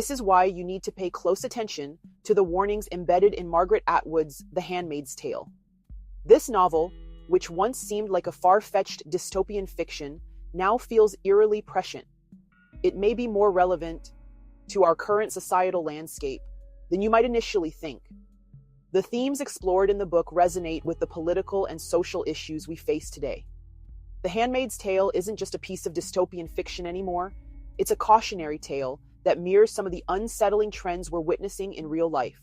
This is why you need to pay close attention to the warnings embedded in Margaret Atwood's The Handmaid's Tale. This novel, which once seemed like a far-fetched dystopian fiction, now feels eerily prescient. It may be more relevant to our current societal landscape than you might initially think. The themes explored in the book resonate with the political and social issues we face today. The Handmaid's Tale isn't just a piece of dystopian fiction anymore, it's a cautionary tale that mirrors some of the unsettling trends we're witnessing in real life.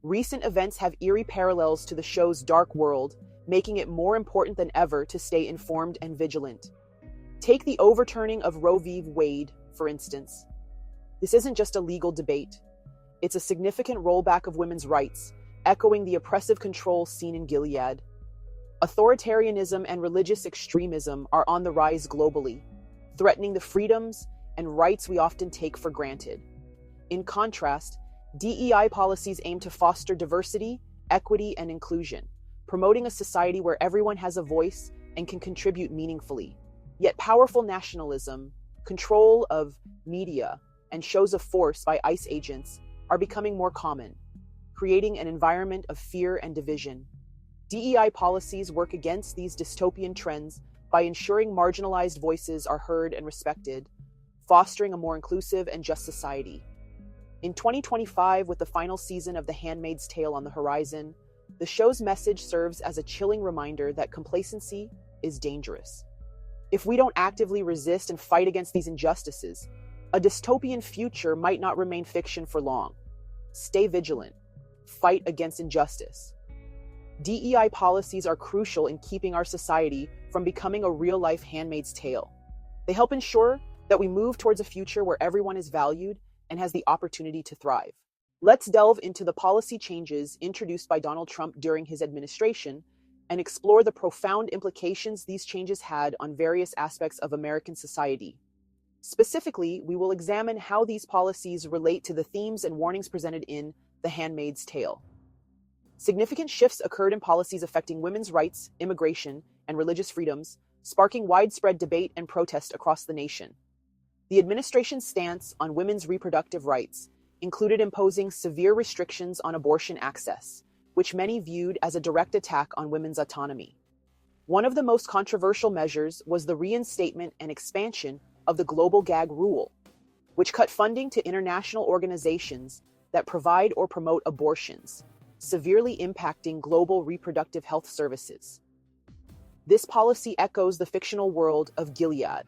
Recent events have eerie parallels to the show's dark world, making it more important than ever to stay informed and vigilant. Take the overturning of Roe v. Wade, for instance. This isn't just a legal debate. It's a significant rollback of women's rights, echoing the oppressive control seen in Gilead. Authoritarianism and religious extremism are on the rise globally, threatening the freedoms and rights we often take for granted. In contrast, DEI policies aim to foster diversity, equity, and inclusion, promoting a society where everyone has a voice and can contribute meaningfully. Yet powerful nationalism, control of media, and shows of force by ICE agents are becoming more common, creating an environment of fear and division. DEI policies work against these dystopian trends by ensuring marginalized voices are heard and respected, fostering a more inclusive and just society. In 2025, with the final season of The Handmaid's Tale on the horizon, the show's message serves as a chilling reminder that complacency is dangerous. If we don't actively resist and fight against these injustices, a dystopian future might not remain fiction for long. Stay vigilant. Fight against injustice. DEI policies are crucial in keeping our society from becoming a real-life Handmaid's Tale. They help ensure that we move towards a future where everyone is valued and has the opportunity to thrive. Let's delve into the policy changes introduced by Donald Trump during his administration and explore the profound implications these changes had on various aspects of American society. Specifically, we will examine how these policies relate to the themes and warnings presented in The Handmaid's Tale. Significant shifts occurred in policies affecting women's rights, immigration, and religious freedoms, sparking widespread debate and protest across the nation. The administration's stance on women's reproductive rights included imposing severe restrictions on abortion access, which many viewed as a direct attack on women's autonomy. One of the most controversial measures was the reinstatement and expansion of the global gag rule, which cut funding to international organizations that provide or promote abortions, severely impacting global reproductive health services. This policy echoes the fictional world of Gilead,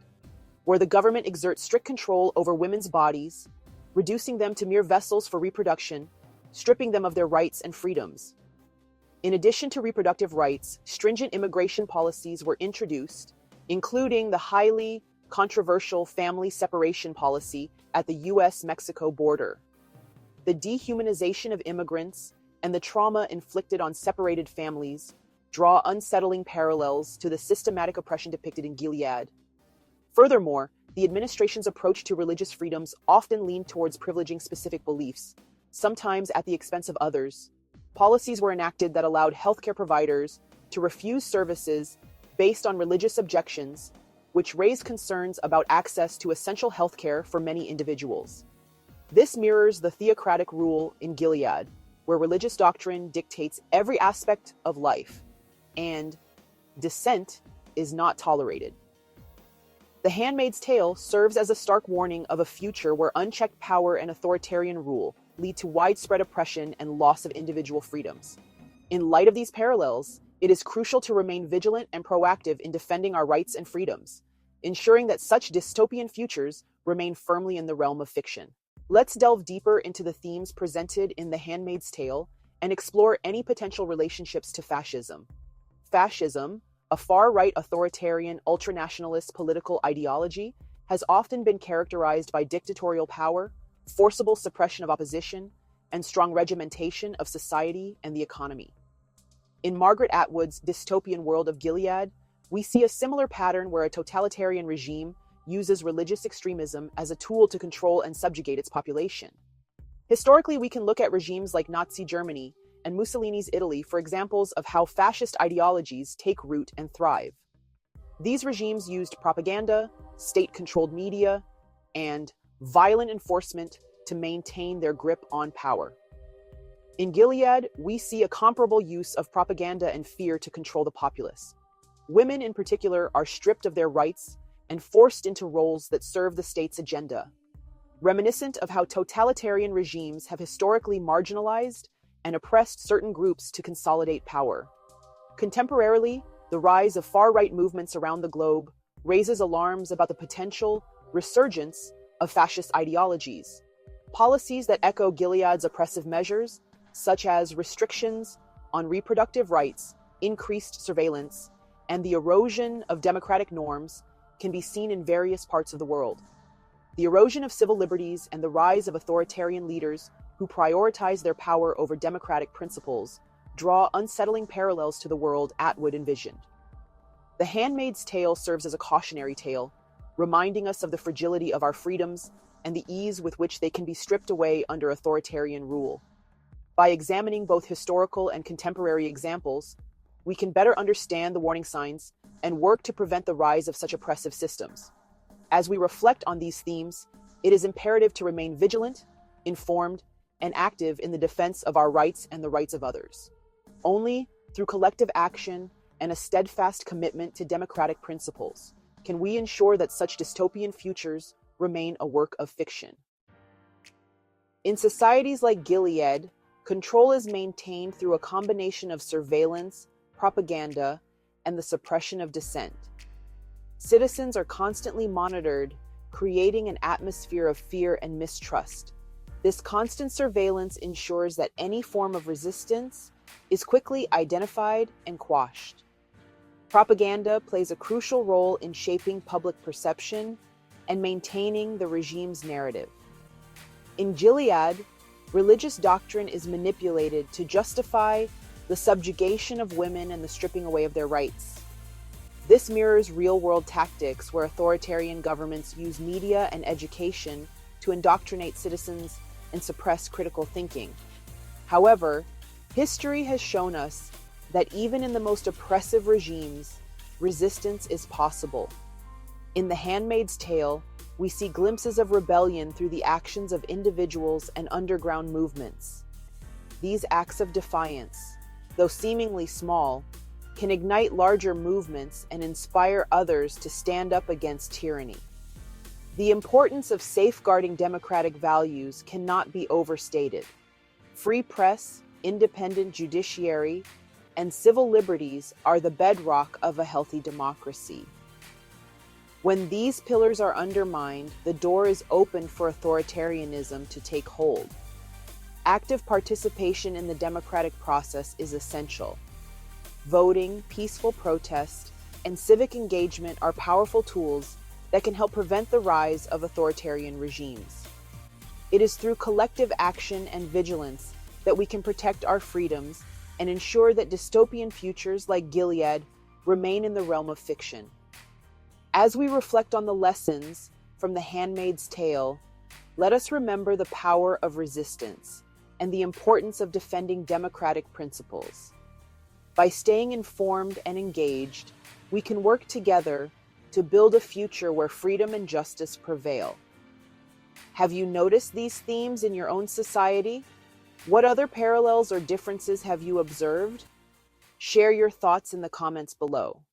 where the government exerts strict control over women's bodies, reducing them to mere vessels for reproduction, stripping them of their rights and freedoms. In addition to reproductive rights, stringent immigration policies were introduced, including the highly controversial family separation policy at the US-Mexico border. The dehumanization of immigrants and the trauma inflicted on separated families draw unsettling parallels to the systematic oppression depicted in Gilead. Furthermore, the administration's approach to religious freedoms often leaned towards privileging specific beliefs, sometimes at the expense of others. Policies were enacted that allowed healthcare providers to refuse services based on religious objections, which raised concerns about access to essential healthcare for many individuals. This mirrors the theocratic rule in Gilead, where religious doctrine dictates every aspect of life, and dissent is not tolerated. The Handmaid's Tale serves as a stark warning of a future where unchecked power and authoritarian rule lead to widespread oppression and loss of individual freedoms. In light of these parallels, it is crucial to remain vigilant and proactive in defending our rights and freedoms, ensuring that such dystopian futures remain firmly in the realm of fiction. Let's delve deeper into the themes presented in The Handmaid's Tale and explore any potential relationships to fascism. Fascism, a far-right authoritarian ultranationalist political ideology, has often been characterized by dictatorial power, forcible suppression of opposition, and strong regimentation of society and the economy. In Margaret Atwood's dystopian world of Gilead, we see a similar pattern where a totalitarian regime uses religious extremism as a tool to control and subjugate its population. Historically, we can look at regimes like Nazi Germany and Mussolini's Italy for examples of how fascist ideologies take root and thrive. These regimes used propaganda, state-controlled media, and violent enforcement to maintain their grip on power. In Gilead, we see a comparable use of propaganda and fear to control the populace. Women, in particular, are stripped of their rights and forced into roles that serve the state's agenda, reminiscent of how totalitarian regimes have historically marginalized and oppressed certain groups to consolidate power. Contemporarily, the rise of far-right movements around the globe raises alarms about the potential resurgence of fascist ideologies. Policies that echo Gilead's oppressive measures, such as restrictions on reproductive rights, increased surveillance, and the erosion of democratic norms, can be seen in various parts of the world. The erosion of civil liberties and the rise of authoritarian leaders who prioritize their power over democratic principles draw unsettling parallels to the world Atwood envisioned. The Handmaid's Tale serves as a cautionary tale, reminding us of the fragility of our freedoms and the ease with which they can be stripped away under authoritarian rule. By examining both historical and contemporary examples, we can better understand the warning signs and work to prevent the rise of such oppressive systems. As we reflect on these themes, it is imperative to remain vigilant, informed, and active in the defense of our rights and the rights of others. Only through collective action and a steadfast commitment to democratic principles can we ensure that such dystopian futures remain a work of fiction. In societies like Gilead, control is maintained through a combination of surveillance, propaganda, and the suppression of dissent. Citizens are constantly monitored, creating an atmosphere of fear and mistrust. This constant surveillance ensures that any form of resistance is quickly identified and quashed. Propaganda plays a crucial role in shaping public perception and maintaining the regime's narrative. In Gilead, religious doctrine is manipulated to justify the subjugation of women and the stripping away of their rights. This mirrors real-world tactics where authoritarian governments use media and education to indoctrinate citizens and suppress critical thinking. However, history has shown us that even in the most oppressive regimes, resistance is possible. In The Handmaid's Tale, we see glimpses of rebellion through the actions of individuals and underground movements. These acts of defiance, though seemingly small, can ignite larger movements and inspire others to stand up against tyranny. The importance of safeguarding democratic values cannot be overstated. Free press, independent judiciary, and civil liberties are the bedrock of a healthy democracy. When these pillars are undermined, the door is open for authoritarianism to take hold. Active participation in the democratic process is essential. Voting, peaceful protest, and civic engagement are powerful tools that can help prevent the rise of authoritarian regimes. It is through collective action and vigilance that we can protect our freedoms and ensure that dystopian futures like Gilead remain in the realm of fiction. As we reflect on the lessons from The Handmaid's Tale, let us remember the power of resistance and the importance of defending democratic principles. By staying informed and engaged, we can work together to build a future where freedom and justice prevail. Have you noticed these themes in your own society? What other parallels or differences have you observed? Share your thoughts in the comments below.